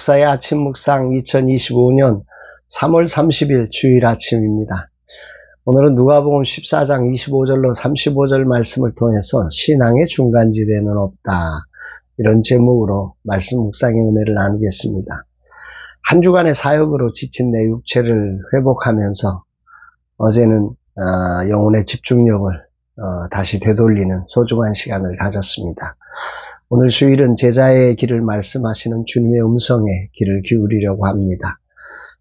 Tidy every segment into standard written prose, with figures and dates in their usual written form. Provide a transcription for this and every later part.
목사의 아침 묵상 2025년 3월 30일 주일 아침입니다. 오늘은 누가복음 14장 25절로 35절 말씀을 통해서 신앙의 중간지대는 없다, 이런 제목으로 말씀 묵상의 은혜를 나누겠습니다. 한 주간의 사역으로 지친 내 육체를 회복하면서 어제는 영혼의 집중력을 다시 되돌리는 소중한 시간을 가졌습니다. 오늘 주일은 제자의 길을 말씀하시는 주님의 음성에 귀를 기울이려고 합니다.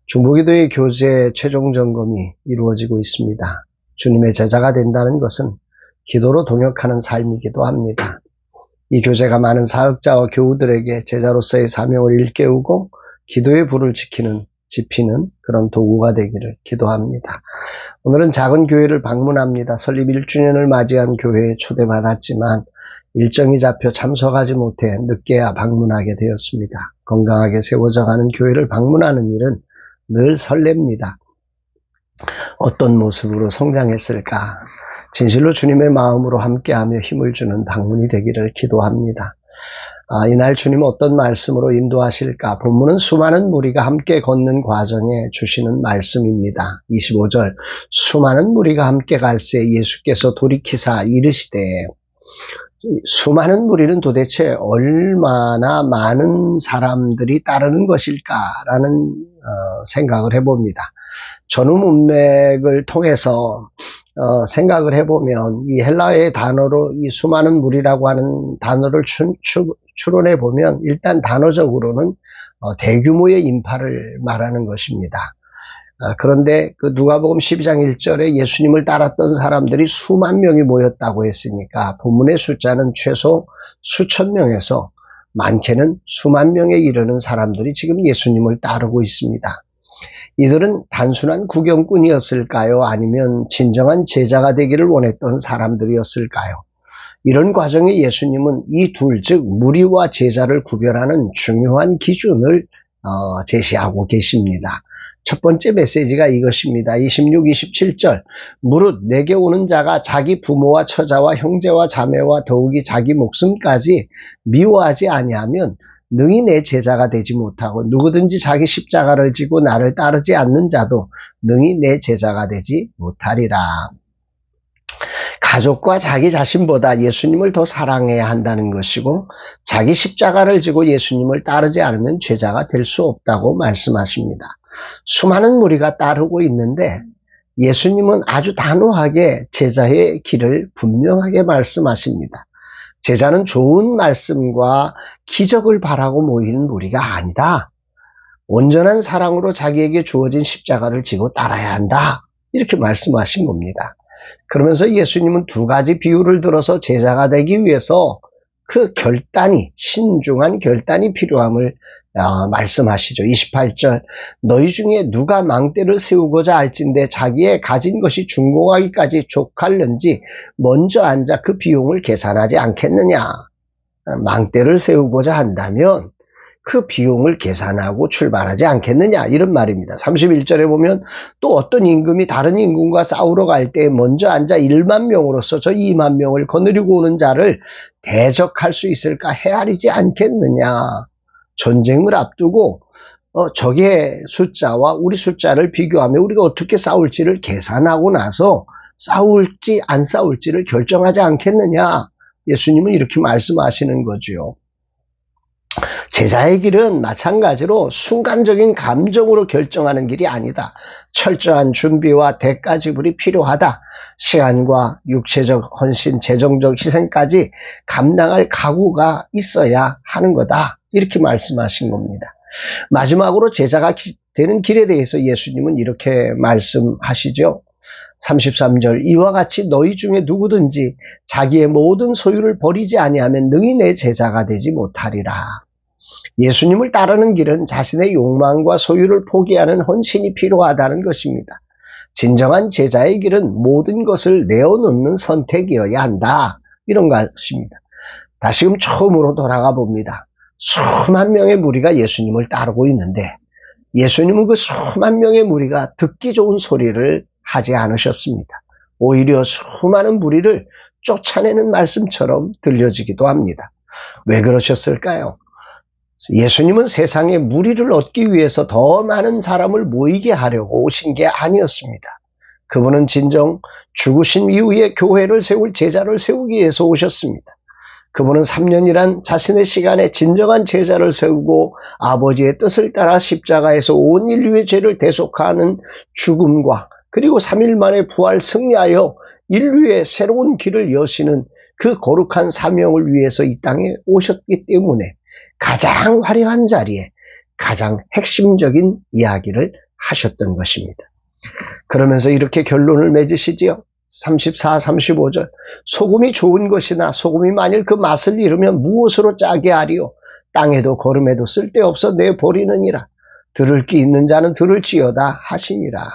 중보기도의 교제 최종 점검이 이루어지고 있습니다. 주님의 제자가 된다는 것은 기도로 동역하는 삶이기도 합니다. 이 교제가 많은 사역자와 교우들에게 제자로서의 사명을 일깨우고 기도의 불을 지피는 그런 도구가 되기를 기도합니다. 오늘은 작은 교회를 방문합니다. 설립 1주년을 맞이한 교회에 초대받았지만 일정이 잡혀 참석하지 못해 늦게야 방문하게 되었습니다. 건강하게 세워져가는 교회를 방문하는 일은 늘 설렙니다. 어떤 모습으로 성장했을까? 진실로 주님의 마음으로 함께하며 힘을 주는 방문이 되기를 기도합니다. 이날 주님은 어떤 말씀으로 인도하실까? 본문은 수많은 무리가 함께 걷는 과정에 주시는 말씀입니다. 25절, 수많은 무리가 함께 갈새 예수께서 돌이키사 이르시되, 수많은 무리는 도대체 얼마나 많은 사람들이 따르는 것일까라는 생각을 해봅니다. 전후 문맥을 통해서 생각을 해보면 이 헬라어의 단어로 이 수많은 무리라고 하는 단어를 추론해 보면 일단 단어적으로는 대규모의 인파를 말하는 것입니다. 그런데 그 누가복음 12장 1절에 예수님을 따랐던 사람들이 수만 명이 모였다고 했으니까 본문의 숫자는 최소 수천 명에서 많게는 수만 명에 이르는 사람들이 지금 예수님을 따르고 있습니다. 이들은 단순한 구경꾼이었을까요? 아니면 진정한 제자가 되기를 원했던 사람들이었을까요? 이런 과정에 예수님은 이 둘, 즉 무리와 제자를 구별하는 중요한 기준을 제시하고 계십니다. 첫 번째 메시지가 이것입니다. 26, 27절, 무릇 내게 오는 자가 자기 부모와 처자와 형제와 자매와 더욱이 자기 목숨까지 미워하지 아니하면 능히 내 제자가 되지 못하고, 누구든지 자기 십자가를 지고 나를 따르지 않는 자도 능히 내 제자가 되지 못하리라. 가족과 자기 자신보다 예수님을 더 사랑해야 한다는 것이고, 자기 십자가를 지고 예수님을 따르지 않으면 제자가 될 수 없다고 말씀하십니다. 수많은 무리가 따르고 있는데 예수님은 아주 단호하게 제자의 길을 분명하게 말씀하십니다. 제자는 좋은 말씀과 기적을 바라고 모이는 무리가 아니다. 온전한 사랑으로 자기에게 주어진 십자가를 지고 따라야 한다. 이렇게 말씀하신 겁니다. 그러면서 예수님은 두 가지 비유를 들어서 제자가 되기 위해서 그 신중한 결단이 필요함을 말씀하시죠. 28절, 너희 중에 누가 망대를 세우고자 할진대 자기의 가진 것이 준공하기까지 족할는지 먼저 앉아 그 비용을 계산하지 않겠느냐. 망대를 세우고자 한다면 그 비용을 계산하고 출발하지 않겠느냐, 이런 말입니다. 31절에 보면 또 어떤 임금이 다른 임금과 싸우러 갈 때 먼저 앉아 1만 명으로서 저 2만 명을 거느리고 오는 자를 대적할 수 있을까 헤아리지 않겠느냐. 전쟁을 앞두고 적의 숫자와 우리 숫자를 비교하며 우리가 어떻게 싸울지를 계산하고 나서 싸울지 안 싸울지를 결정하지 않겠느냐. 예수님은 이렇게 말씀하시는 거죠. 제자의 길은 마찬가지로 순간적인 감정으로 결정하는 길이 아니다. 철저한 준비와 대가 지불이 필요하다. 시간과 육체적 헌신, 재정적 희생까지 감당할 각오가 있어야 하는 거다. 이렇게 말씀하신 겁니다. 마지막으로 제자가 되는 길에 대해서 예수님은 이렇게 말씀하시죠. 33절, 이와 같이 너희 중에 누구든지 자기의 모든 소유를 버리지 아니하면 능히 내 제자가 되지 못하리라. 예수님을 따르는 길은 자신의 욕망과 소유를 포기하는 헌신이 필요하다는 것입니다. 진정한 제자의 길은 모든 것을 내어놓는 선택이어야 한다. 이런 것입니다. 다시금 처음으로 돌아가 봅니다. 수만 명의 무리가 예수님을 따르고 있는데 예수님은 그 수만 명의 무리가 듣기 좋은 소리를 하지 않으셨습니다. 오히려 수많은 무리를 쫓아내는 말씀처럼 들려지기도 합니다. 왜 그러셨을까요? 예수님은 세상에 무리를 얻기 위해서 더 많은 사람을 모이게 하려고 오신 게 아니었습니다. 그분은 진정 죽으신 이후에 교회를 세울 제자를 세우기 위해서 오셨습니다. 그분은 3년이란 자신의 시간에 진정한 제자를 세우고 아버지의 뜻을 따라 십자가에서 온 인류의 죄를 대속하는 죽음과 그리고 3일 만에 부활 승리하여 인류의 새로운 길을 여시는 그 거룩한 사명을 위해서 이 땅에 오셨기 때문에 가장 화려한 자리에 가장 핵심적인 이야기를 하셨던 것입니다. 그러면서 이렇게 결론을 맺으시지요. 34, 35절. 소금이 좋은 것이나 소금이 만일 그 맛을 잃으면 무엇으로 짜게 하리요? 땅에도 거름에도 쓸데없어 내버리느니라. 들을 귀 있는 자는 들을지어다 하시니라.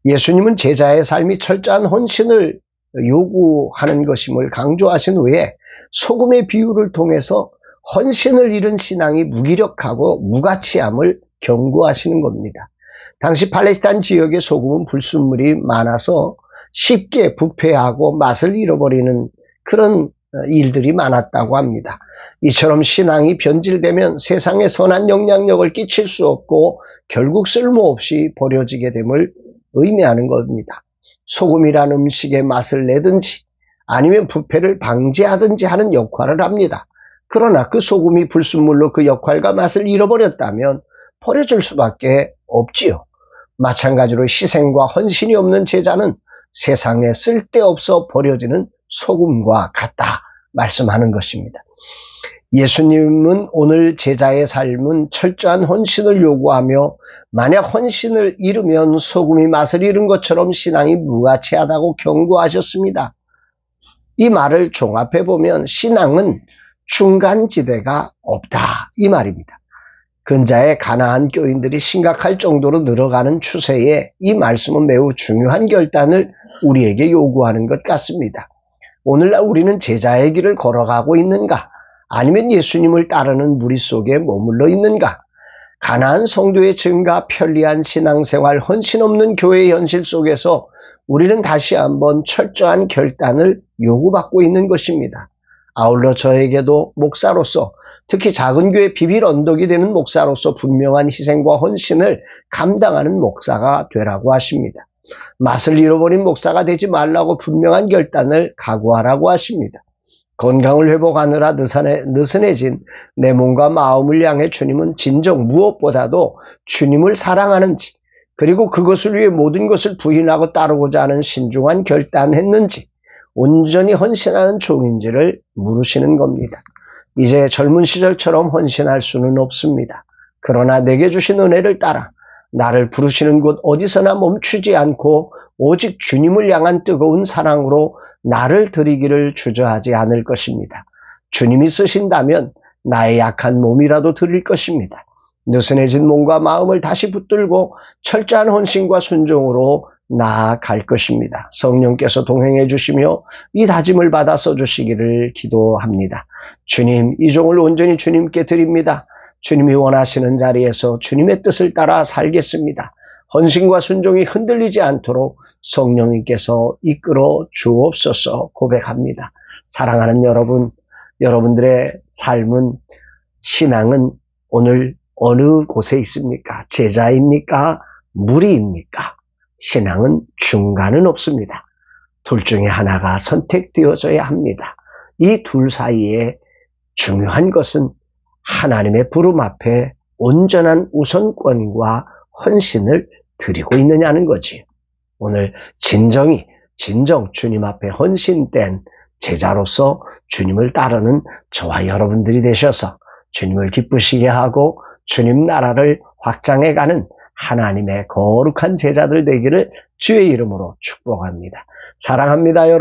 예수님은 제자의 삶이 철저한 헌신을 요구하는 것임을 강조하신 후에 소금의 비유를 통해서 헌신을 잃은 신앙이 무기력하고 무가치함을 경고하시는 겁니다. 당시 팔레스타인 지역의 소금은 불순물이 많아서 쉽게 부패하고 맛을 잃어버리는 그런 일들이 많았다고 합니다. 이처럼 신앙이 변질되면 세상에 선한 영향력을 끼칠 수 없고 결국 쓸모없이 버려지게 됨을 의미하는 겁니다. 소금이란 음식의 맛을 내든지 아니면 부패를 방지하든지 하는 역할을 합니다. 그러나 그 소금이 불순물로 그 역할과 맛을 잃어버렸다면 버려질 수밖에 없지요. 마찬가지로 희생과 헌신이 없는 제자는 세상에 쓸데없어 버려지는 소금과 같다 말씀하는 것입니다. 예수님은 오늘 제자의 삶은 철저한 헌신을 요구하며 만약 헌신을 잃으면 소금이 맛을 잃은 것처럼 신앙이 무가치하다고 경고하셨습니다. 이 말을 종합해보면 신앙은 중간지대가 없다 이 말입니다. 근자의 가나안 교인들이 심각할 정도로 늘어가는 추세에 이 말씀은 매우 중요한 결단을 우리에게 요구하는 것 같습니다. 오늘날 우리는 제자의 길을 걸어가고 있는가? 아니면 예수님을 따르는 무리 속에 머물러 있는가? 가나안 성도의 증가, 편리한 신앙생활, 헌신 없는 교회의 현실 속에서 우리는 다시 한번 철저한 결단을 요구받고 있는 것입니다. 아울러 저에게도 목사로서 특히 작은 교회 비빌 언덕이 되는 목사로서 분명한 희생과 헌신을 감당하는 목사가 되라고 하십니다. 맛을 잃어버린 목사가 되지 말라고 분명한 결단을 각오하라고 하십니다. 건강을 회복하느라 느슨해진 내 몸과 마음을 향해 주님은 진정 무엇보다도 주님을 사랑하는지 그리고 그것을 위해 모든 것을 부인하고 따르고자 하는 신중한 결단했는지 온전히 헌신하는 종인지를 물으시는 겁니다. 이제 젊은 시절처럼 헌신할 수는 없습니다. 그러나 내게 주신 은혜를 따라 나를 부르시는 곳 어디서나 멈추지 않고 오직 주님을 향한 뜨거운 사랑으로 나를 드리기를 주저하지 않을 것입니다. 주님이 쓰신다면 나의 약한 몸이라도 드릴 것입니다. 느슨해진 몸과 마음을 다시 붙들고 철저한 헌신과 순종으로 나아갈 것입니다. 성령께서 동행해 주시며 이 다짐을 받아 써주시기를 기도합니다. 주님, 이 종을 온전히 주님께 드립니다. 주님이 원하시는 자리에서 주님의 뜻을 따라 살겠습니다. 헌신과 순종이 흔들리지 않도록 성령님께서 이끌어 주옵소서 고백합니다. 사랑하는 여러분, 여러분들의 삶은, 신앙은 오늘 어느 곳에 있습니까? 제자입니까? 무리입니까? 신앙은 중간은 없습니다. 둘 중에 하나가 선택되어져야 합니다. 이 둘 사이에 중요한 것은 하나님의 부름 앞에 온전한 우선권과 헌신을 드리고 있느냐는 거지. 오늘 진정 주님 앞에 헌신된 제자로서 주님을 따르는 저와 여러분들이 되셔서 주님을 기쁘시게 하고 주님 나라를 확장해가는 하나님의 거룩한 제자들 되기를 주의 이름으로 축복합니다. 사랑합니다, 여러분.